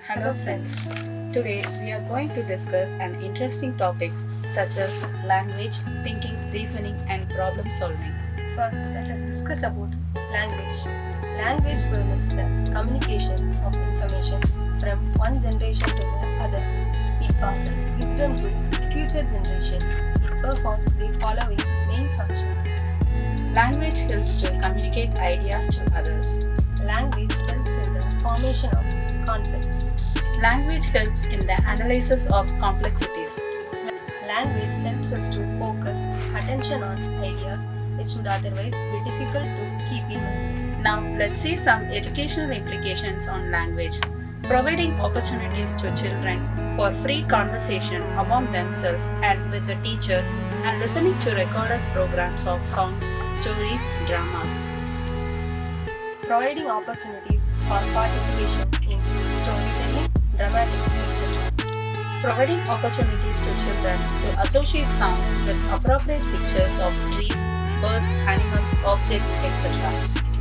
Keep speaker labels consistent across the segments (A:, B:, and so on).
A: Hello, friends. Today we are going to discuss an interesting topic such as language, thinking, reasoning, and problem solving.
B: First, let us discuss about language. Language permits the communication of information from one generation to the other. It passes wisdom to future generation. It performs the following main functions.
A: Language helps to communicate ideas to others.
B: Language helps in the formation of concepts.
A: Language helps in the analysis of complexities.
B: Language helps us to focus attention on ideas which would otherwise be difficult to keep in mind.
A: Now, let's see some educational implications on language. Providing opportunities to children for free conversation among themselves and with the teacher, and listening to recorded programs of songs, stories, dramas.
B: Providing opportunities for participation in storytelling, dramatics, etc.
A: Providing opportunities to children to associate sounds with appropriate pictures of trees, birds, animals, objects, etc.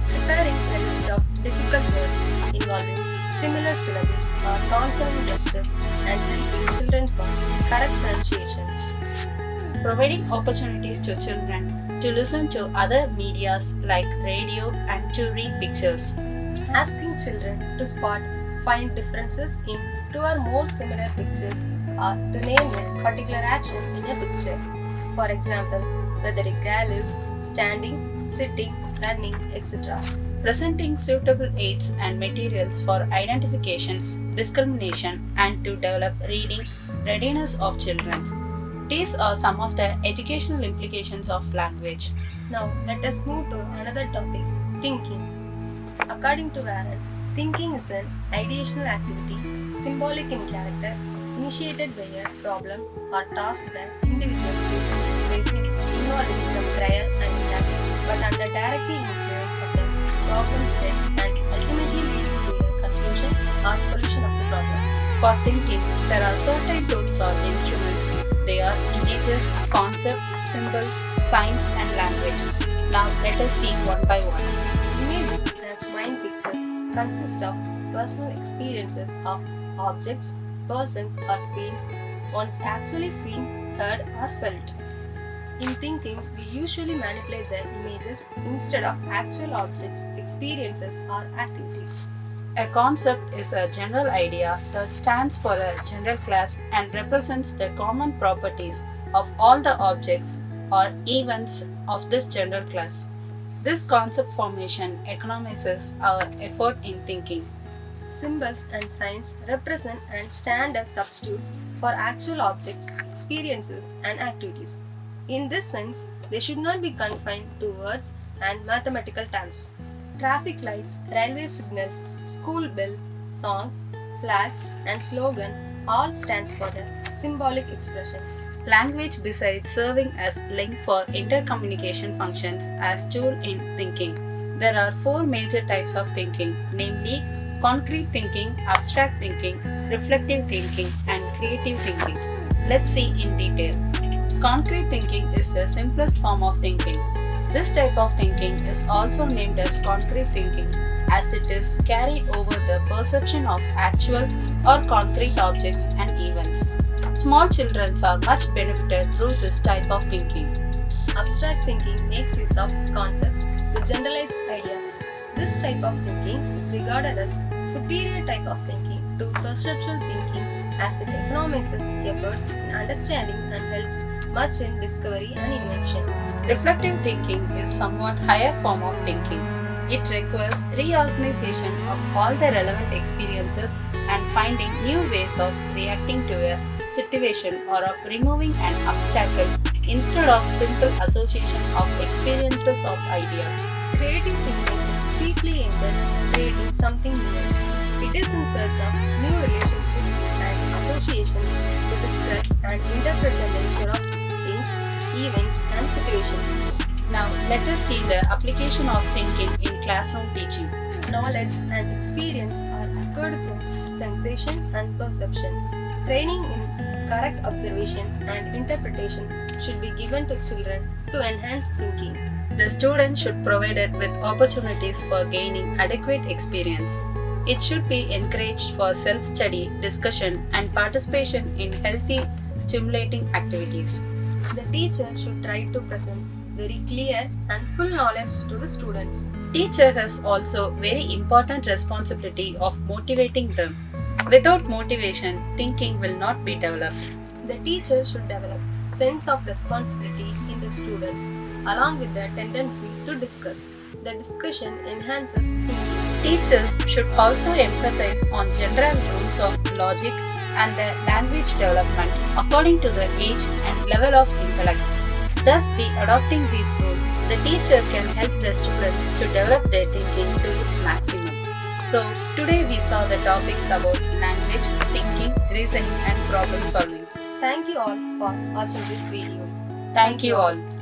B: Preparing a list of difficult words involving similar syllables or consonant gestures and helping children form correct pronunciation.
A: Providing opportunities to children to listen to other medias like radio and to read pictures.
B: Asking children to spot find differences in two or more similar pictures or to name a particular action in a picture. For example, whether a girl is standing, sitting, running, etc.
A: Presenting suitable aids and materials for identification, discrimination, and to develop reading readiness of children. These are some of the educational implications of language.
B: Now let us move to another topic, thinking. According to Warren, thinking is an ideational activity, symbolic in character, initiated by a problem or task that individual is facing, involving some trial and error, but under directly influence of the problem set and ultimately leading to a conclusion or solution of the problem.
A: For thinking, there are certain tools or instruments. They are images, concepts, symbols, signs, and language. Now let us see one by one.
B: Images as mind pictures consist of personal experiences of objects, persons, or scenes once actually seen, heard, or felt. In thinking, we usually manipulate the images instead of actual objects, experiences, or activities.
A: A concept is a general idea that stands for a general class and represents the common properties of all the objects or events of this general class. This concept formation economizes our effort in thinking.
B: Symbols and signs represent and stand as substitutes for actual objects, experiences, and activities. In this sense, they should not be confined to words and mathematical terms. Traffic lights, railway signals, school bell, songs, flags, and slogan all stands for the symbolic expression.
A: Language, besides serving as link for intercommunication, functions as tool in thinking. There are four major types of thinking, namely concrete thinking, abstract thinking, reflective thinking, and creative thinking. Let's see in detail. Concrete thinking is the simplest form of thinking. This type of thinking is also named as concrete thinking, as it is carried over the perception of actual or concrete objects and events. Small children are much benefited through this type of thinking.
B: Abstract thinking makes use of concepts with generalized ideas. This type of thinking is regarded as superior type of thinking to perceptual thinking, as it economizes efforts in understanding and helps much in discovery and invention.
A: Reflective thinking is somewhat higher form of thinking. It requires reorganization of all the relevant experiences and finding new ways of reacting to a situation or of removing an obstacle instead of simple association of experiences of ideas.
B: Creative thinking is chiefly aimed at creating something new. It is in search of new relationships and associations to describe and interpret the nature of things, events, and situations.
A: Now let us see the application of thinking in classroom teaching.
B: Knowledge and experience are acquired through sensation and perception. Training in correct observation and interpretation should be given to children to enhance thinking.
A: The student should be provided with opportunities for gaining adequate experience. It should be encouraged for self study, discussion, and participation in healthy, stimulating activities.
B: The teacher should try to present very clear and full knowledge to the students.
A: Teacher has also very important responsibility of motivating them. Without motivation, thinking will not be developed.
B: The teacher should develop sense of responsibility in the students along with their tendency to discuss. The discussion enhances thinking.
A: Teachers should also emphasize on general rules of logic and the language development according to the age and level of intellect. Thus, by adopting these rules, the teacher can help the students to develop their thinking to its maximum. So, today we saw the topics about language, thinking, reasoning, and problem solving.
B: Thank you all for watching this video.
A: Thank you all.